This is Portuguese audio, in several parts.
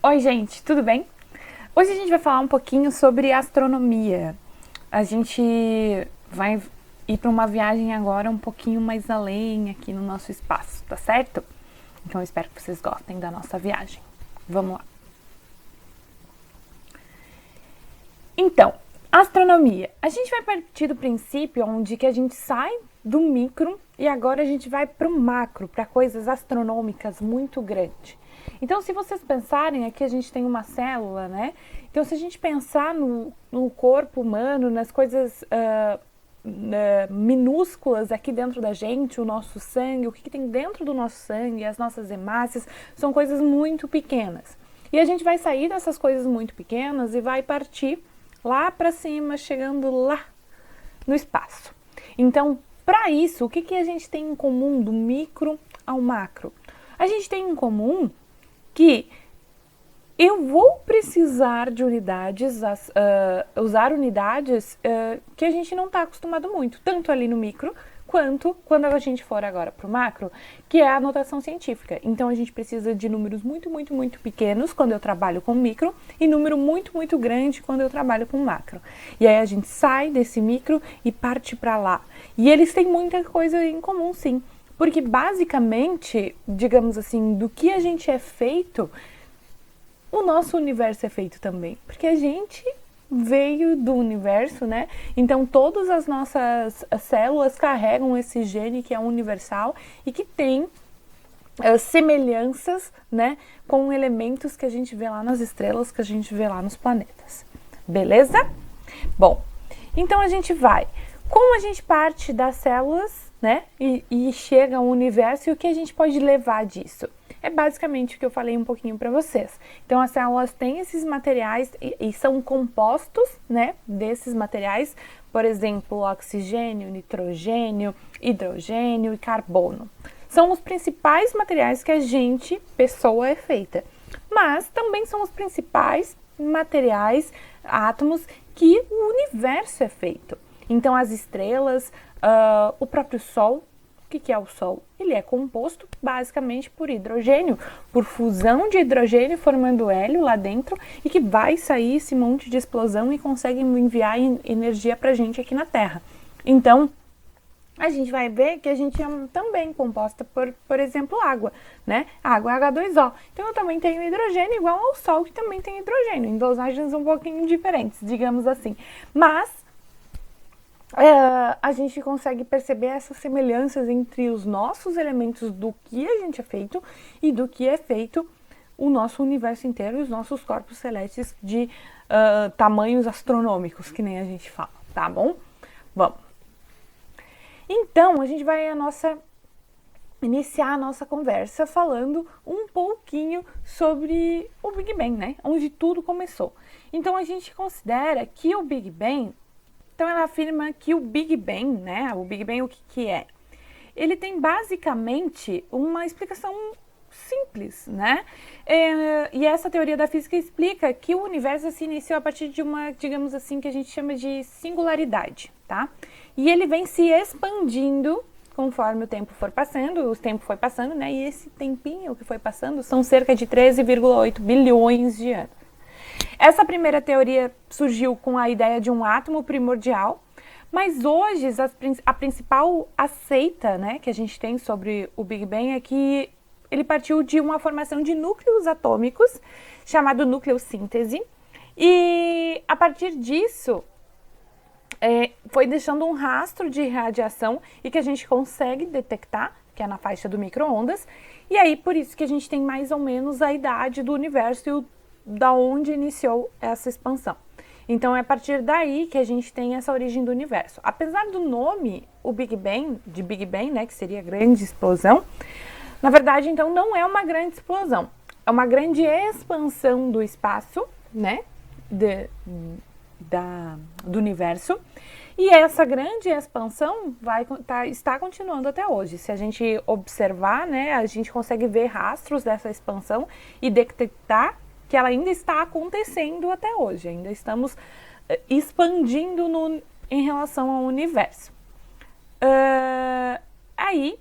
Oi, gente, tudo bem? Hoje a gente vai falar um pouquinho sobre astronomia. A gente vai ir para uma viagem agora um pouquinho mais além aqui no nosso espaço, tá certo? Então eu espero que vocês gostem da nossa viagem. Vamos lá. Então, astronomia. A gente vai partir do princípio onde que a gente sai do micro e agora a gente vai para o macro, para coisas astronômicas muito grandes. Então, se vocês pensarem, aqui a gente tem uma célula, né? Então, se a gente pensar no corpo humano, nas coisas minúsculas aqui dentro da gente, o nosso sangue, o que tem dentro do nosso sangue, as nossas hemácias, são coisas muito pequenas. E a gente vai sair dessas coisas muito pequenas e vai partir lá para cima, chegando lá no espaço. Então, para isso, o que a gente tem em comum do micro ao macro? A gente tem em comum que eu vou precisar de unidades, usar unidades que a gente não está acostumado muito, tanto ali no micro, quanto quando a gente for agora para o macro, que é a notação científica. Então, a gente precisa de números muito, muito, muito pequenos quando eu trabalho com micro e número muito, muito grande quando eu trabalho com macro. E aí a gente sai desse micro e parte para lá. E eles têm muita coisa em comum, sim. Porque basicamente, digamos assim, do que a gente é feito, o nosso universo é feito também. Porque a gente veio do universo, né? Então todas as nossas células carregam esse gene que é universal e que tem semelhanças, né, com elementos que a gente vê lá nas estrelas, que a gente vê lá nos planetas. Beleza? Bom, então a gente vai. Como a gente parte das células, né, e chega ao universo, e o que a gente pode levar disso? É basicamente o que eu falei um pouquinho para vocês. Então, as células têm esses materiais e são compostos, né, desses materiais, por exemplo, oxigênio, nitrogênio, hidrogênio e carbono. São os principais materiais que a gente, pessoa, é feita. Mas também são os principais materiais, átomos, que o universo é feito. Então, as estrelas, o próprio Sol. O que é o Sol? Ele é composto basicamente por hidrogênio, por fusão de hidrogênio formando hélio lá dentro e que vai sair esse monte de explosão e consegue enviar energia para a gente aqui na Terra. Então, a gente vai ver que a gente é também composta por exemplo, água, né? A água é H2O. Então, eu também tenho hidrogênio igual ao Sol, que também tem hidrogênio, em dosagens um pouquinho diferentes, digamos assim. Mas a gente consegue perceber essas semelhanças entre os nossos elementos do que a gente é feito e do que é feito o nosso universo inteiro e os nossos corpos celestes de tamanhos astronômicos, que nem a gente fala, tá bom? Vamos. Então, a gente vai iniciar a nossa conversa falando um pouquinho sobre o Big Bang, né? Onde tudo começou. Então, a gente considera que o Big Bang... Então, ela afirma que o Big Bang, né? O Big Bang, o que é? Ele tem basicamente uma explicação simples, né? E essa teoria da física explica que o universo se iniciou a partir de uma, digamos assim, que a gente chama de singularidade, tá? E ele vem se expandindo conforme o tempo foi passando, né? E esse tempinho que foi passando são cerca de 13,8 bilhões de anos. Essa primeira teoria surgiu com a ideia de um átomo primordial, mas hoje a principal aceita, né, que a gente tem sobre o Big Bang é que ele partiu de uma formação de núcleos atômicos, chamado nucleossíntese, e a partir disso foi deixando um rastro de radiação e que a gente consegue detectar, que é na faixa do micro-ondas, e aí por isso que a gente tem mais ou menos a idade do universo e da onde iniciou essa expansão. Então é a partir daí que a gente tem essa origem do universo. Apesar do nome, o Big Bang, de Big Bang, né, que seria grande explosão, na verdade, então, não é uma grande explosão. É uma grande expansão do espaço, né, do universo. E essa grande expansão está continuando até hoje. Se a gente observar, né, a gente consegue ver rastros dessa expansão e detectar que ela ainda está acontecendo até hoje. Ainda estamos expandindo em relação ao universo. Aí,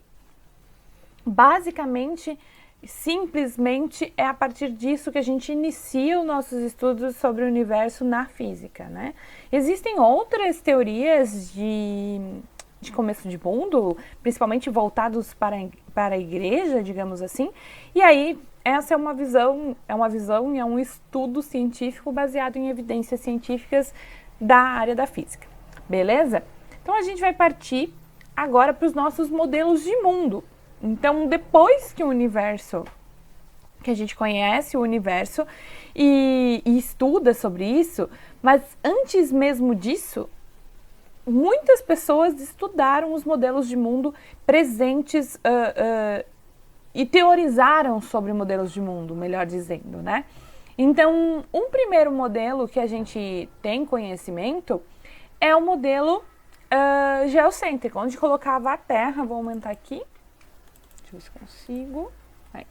basicamente, simplesmente é a partir disso que a gente inicia os nossos estudos sobre o universo na física, né? Existem outras teorias de começo de mundo, principalmente voltados para a igreja, digamos assim, e aí essa é uma visão e é um estudo científico baseado em evidências científicas da área da física, beleza? Então a gente vai partir agora para os nossos modelos de mundo. Então, depois que que a gente conhece o universo e estuda sobre isso, mas antes mesmo disso, muitas pessoas estudaram os modelos de mundo presentes e teorizaram sobre modelos de mundo, melhor dizendo, né? Então, um primeiro modelo que a gente tem conhecimento é o modelo geocêntrico, onde colocava a Terra, vou aumentar aqui, deixa eu ver se consigo. Aí.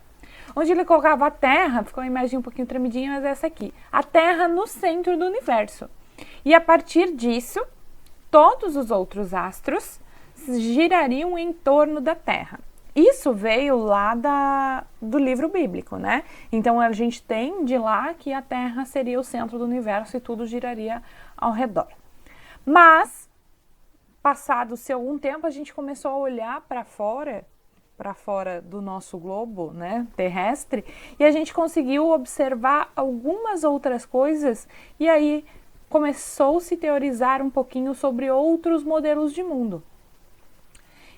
Onde ele colocava a Terra, ficou uma imagem um pouquinho tremidinha, mas é essa aqui. A Terra no centro do universo. E a partir disso, todos os outros astros girariam em torno da Terra. Isso veio lá do livro bíblico, né? Então a gente tem de lá que a Terra seria o centro do universo e tudo giraria ao redor. Mas, passado-se algum tempo, a gente começou a olhar para fora do nosso globo, né, terrestre, e a gente conseguiu observar algumas outras coisas, e aí começou-se a teorizar um pouquinho sobre outros modelos de mundo.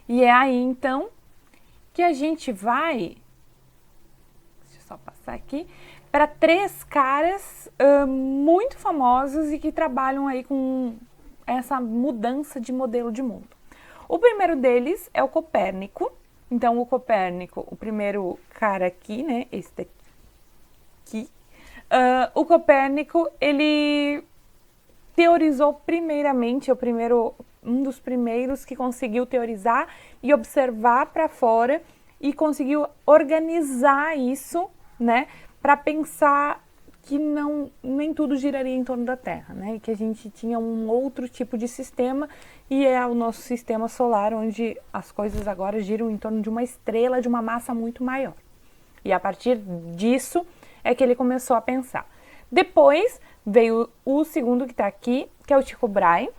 E é aí, então, que a gente vai, deixa eu só passar aqui, para 3 caras muito famosos e que trabalham aí com essa mudança de modelo de mundo. O primeiro deles é o Copérnico. Então, o Copérnico, o primeiro cara aqui, né, esse daqui, o Copérnico, ele teorizou primeiramente, um dos primeiros que conseguiu teorizar e observar para fora e conseguiu organizar isso, né, para pensar que nem tudo giraria em torno da Terra, né, e que a gente tinha um outro tipo de sistema, e é o nosso sistema solar, onde as coisas agora giram em torno de uma estrela de uma massa muito maior. E a partir disso é que ele começou a pensar. Depois veio o segundo que está aqui, que é o Tycho Brahe,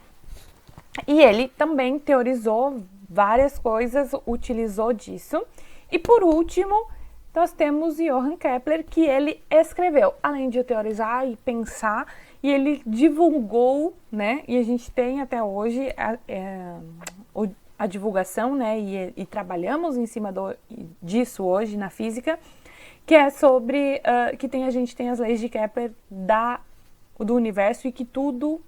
e ele também teorizou várias coisas, utilizou disso. E por último, nós temos Johann Kepler, que ele escreveu, além de teorizar e pensar, e ele divulgou, né? E a gente tem até hoje a divulgação, né? E trabalhamos em cima disso hoje na física, que é sobre que a gente tem as leis de Kepler do universo e que tudo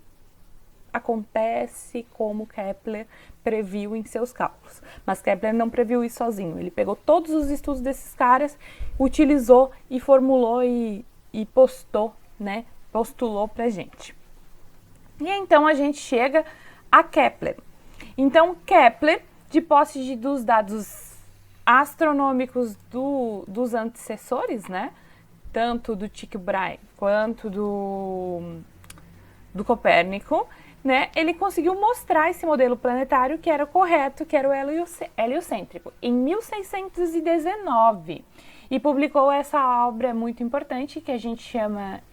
acontece como Kepler previu em seus cálculos. Mas Kepler não previu isso sozinho. Ele pegou todos os estudos desses caras, utilizou e formulou e postou, né? Postulou pra gente. E então a gente chega a Kepler. Então Kepler, de posse dos dados astronômicos dos antecessores, né? Tanto do Tycho Brahe quanto do Copérnico, né, ele conseguiu mostrar esse modelo planetário que era correto, que era o heliocêntrico, em 1619. E publicou essa obra muito importante, que a gente chama,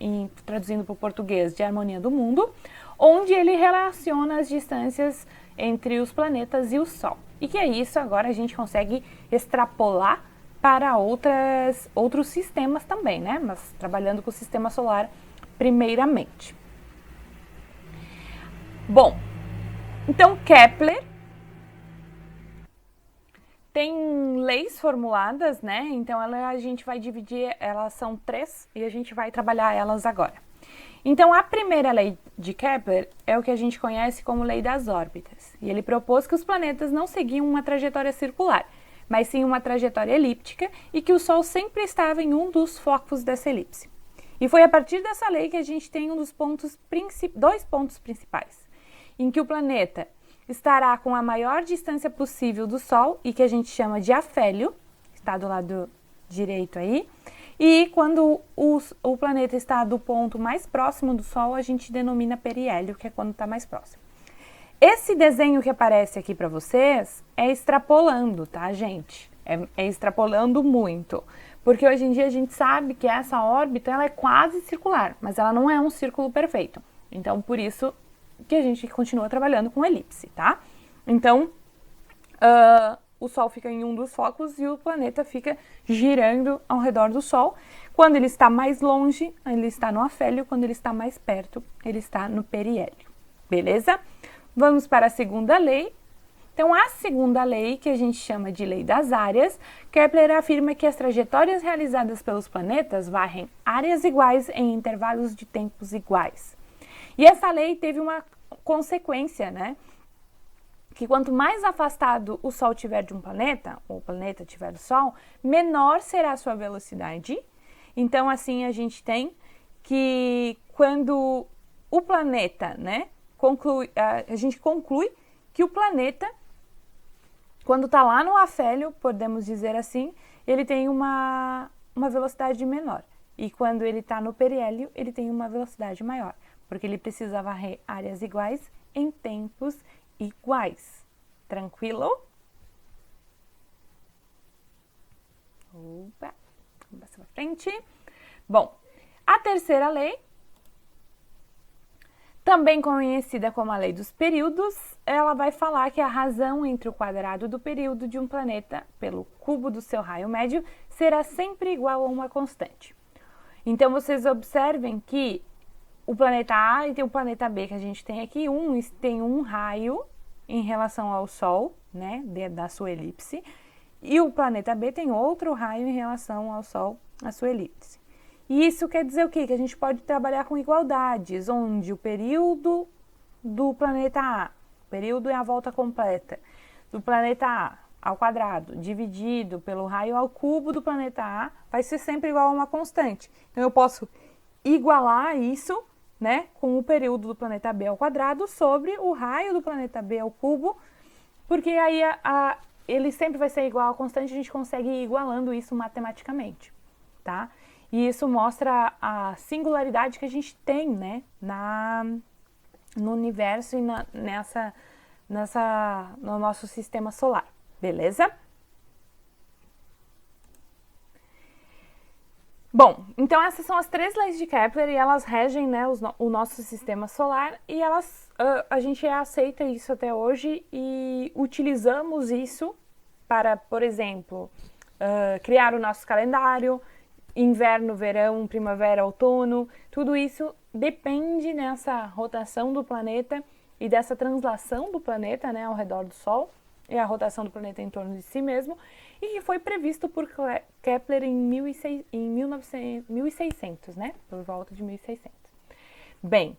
traduzindo para o português, de Harmonia do Mundo, onde ele relaciona as distâncias entre os planetas e o Sol. E que é isso, agora a gente consegue extrapolar para outros sistemas também, né? Mas trabalhando com o sistema solar primeiramente. Bom, então Kepler tem leis formuladas, né? Então a gente vai dividir, elas são 3 e a gente vai trabalhar elas agora. Então a primeira lei de Kepler é o que a gente conhece como lei das órbitas. E ele propôs que os planetas não seguiam uma trajetória circular, mas sim uma trajetória elíptica e que o Sol sempre estava em um dos focos dessa elipse. E foi a partir dessa lei que a gente tem dois pontos principais, em que o planeta estará com a maior distância possível do Sol e que a gente chama de afélio, está do lado direito aí, e quando o planeta está do ponto mais próximo do Sol, a gente denomina periélio, que é quando está mais próximo. Esse desenho que aparece aqui para vocês é extrapolando, tá, gente? É extrapolando muito, Porque hoje em dia a gente sabe que essa órbita ela é quase circular, mas ela não é um círculo perfeito. Então, por isso que a gente continua trabalhando com elipse, tá? Então, o Sol fica em um dos focos e o planeta fica girando ao redor do Sol. Quando ele está mais longe, ele está no afélio. Quando ele está mais perto, ele está no periélio. Beleza? Vamos para a segunda lei. Então, a segunda lei, que a gente chama de lei das áreas, Kepler afirma que as trajetórias realizadas pelos planetas varrem áreas iguais em intervalos de tempos iguais. E essa lei teve uma consequência, né? Que quanto mais afastado o Sol tiver de um planeta, ou o planeta tiver do Sol, menor será a sua velocidade. Então, assim, a gente tem que quando o planeta, né, a gente conclui que o planeta, quando está lá no afélio, podemos dizer assim, ele tem uma velocidade menor. E quando ele está no periélio, ele tem uma velocidade maior, porque ele precisa varrer áreas iguais em tempos iguais. Tranquilo? Opa, vamos passar para frente. Bom, a terceira lei, também conhecida como a lei dos períodos, ela vai falar que a razão entre o quadrado do período de um planeta pelo cubo do seu raio médio será sempre igual a uma constante. Então, vocês observem que o planeta A e o planeta B que a gente tem aqui, tem um raio em relação ao Sol, né, da sua elipse, e o planeta B tem outro raio em relação ao Sol, a sua elipse. E isso quer dizer o quê? Que a gente pode trabalhar com igualdades, onde o período do planeta A, o período é a volta completa, do planeta A ao quadrado, dividido pelo raio ao cubo do planeta A, vai ser sempre igual a uma constante. Então, eu posso igualar isso, né, com o período do planeta B ao quadrado sobre o raio do planeta B ao cubo, porque aí ele sempre vai ser igual a constante, a gente consegue ir igualando isso matematicamente, tá? E isso mostra a singularidade que a gente tem, né, no universo e no nosso sistema solar, beleza? Bom, então essas são as três leis de Kepler e elas regem, né, o nosso sistema solar e a gente aceita isso até hoje e utilizamos isso para, por exemplo, criar o nosso calendário, inverno, verão, primavera, outono, tudo isso depende dessa rotação do planeta e dessa translação do planeta, né, ao redor do Sol e a rotação do planeta em torno de si mesmo, e que foi previsto por Kepler em 1600, né, por volta de 1600. Bem,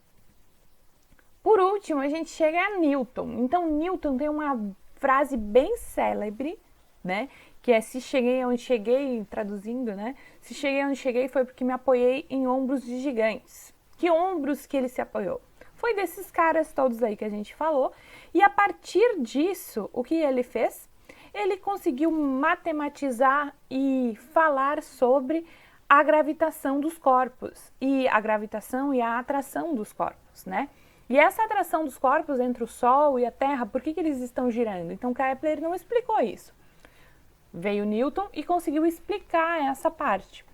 por último, a gente chega a Newton. Então, Newton tem uma frase bem célebre, né, que é: se cheguei onde cheguei, traduzindo, né, se cheguei onde cheguei foi porque me apoiei em ombros de gigantes. Que ombros que ele se apoiou? Foi desses caras todos aí que a gente falou, e a partir disso, o que ele fez? Ele conseguiu matematizar e falar sobre a gravitação dos corpos, e a gravitação e a atração dos corpos, né? E essa atração dos corpos entre o Sol e a Terra, por que eles estão girando? Então, Kepler não explicou isso. Veio Newton e conseguiu explicar essa parte.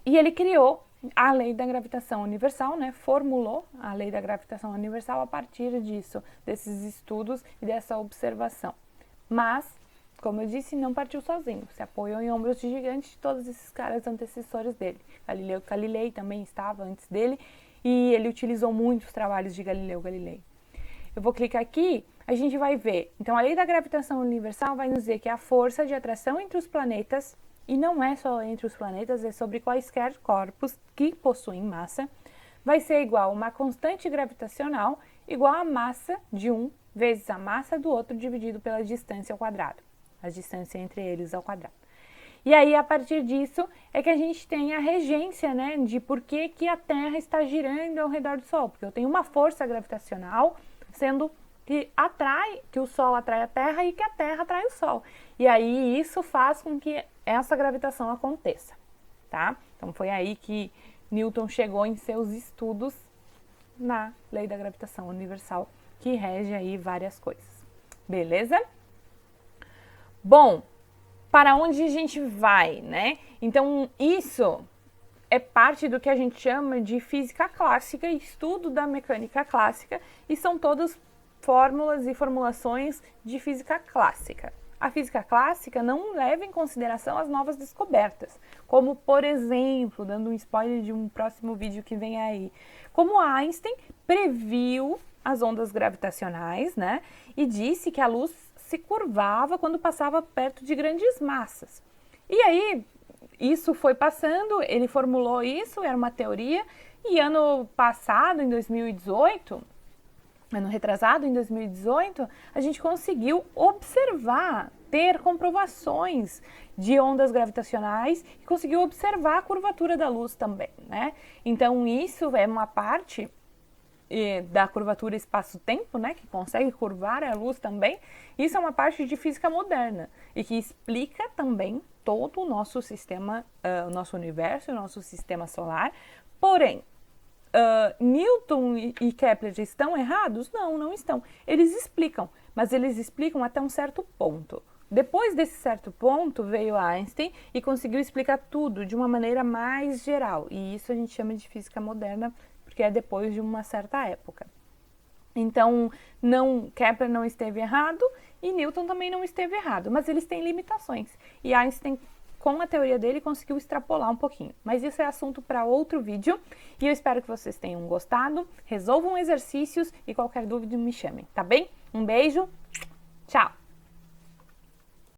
E ele criou a lei da gravitação universal, né? Formulou a lei da gravitação universal a partir disso, desses estudos e dessa observação. Mas, como eu disse, não partiu sozinho, se apoiou em ombros de gigantes de todos esses caras antecessores dele. Galileu Galilei também estava antes dele e ele utilizou muitos trabalhos de Galileu Galilei. Eu vou clicar aqui, a gente vai ver. Então, a lei da gravitação universal vai nos dizer que a força de atração entre os planetas, e não é só entre os planetas, é sobre quaisquer corpos que possuem massa, vai ser igual a uma constante gravitacional igual a massa de um vezes a massa do outro dividido pela distância ao quadrado. A distância entre eles ao quadrado. E aí, a partir disso, é que a gente tem a regência, né, de por que a Terra está girando ao redor do Sol. Porque eu tenho uma força gravitacional, sendo que o Sol atrai a Terra e que a Terra atrai o Sol. E aí, isso faz com que essa gravitação aconteça, tá? Então, foi aí que Newton chegou em seus estudos na lei da gravitação universal, que rege aí várias coisas. Beleza? Bom, para onde a gente vai, né? Então, isso é parte do que a gente chama de física clássica, estudo da mecânica clássica, e são todas fórmulas e formulações de física clássica. A física clássica não leva em consideração as novas descobertas, como, por exemplo, dando um spoiler de um próximo vídeo que vem aí, como Einstein previu as ondas gravitacionais, né, e disse que a luz se curvava quando passava perto de grandes massas. E aí, isso foi passando, ele formulou isso, era uma teoria, e ano passado, em 2018, ano retrasado, em 2018, a gente conseguiu observar, ter comprovações de ondas gravitacionais e conseguiu observar a curvatura da luz também, né? Então, isso é uma parte da curvatura espaço-tempo, né, que consegue curvar a luz também. Isso é uma parte de física moderna e que explica também todo o nosso sistema, o nosso universo, o nosso sistema solar. Porém, Newton e Kepler estão errados? Não, não estão. Eles explicam, mas eles explicam até um certo ponto. Depois desse certo ponto veio Einstein e conseguiu explicar tudo de uma maneira mais geral. E isso a gente chama de física moderna, porque é depois de uma certa época. Então, Kepler não esteve errado e Newton também não esteve errado, mas eles têm limitações. E Einstein, com a teoria dele, conseguiu extrapolar um pouquinho. Mas isso é assunto para outro vídeo e eu espero que vocês tenham gostado. Resolvam exercícios e qualquer dúvida me chamem, tá bem? Um beijo, tchau!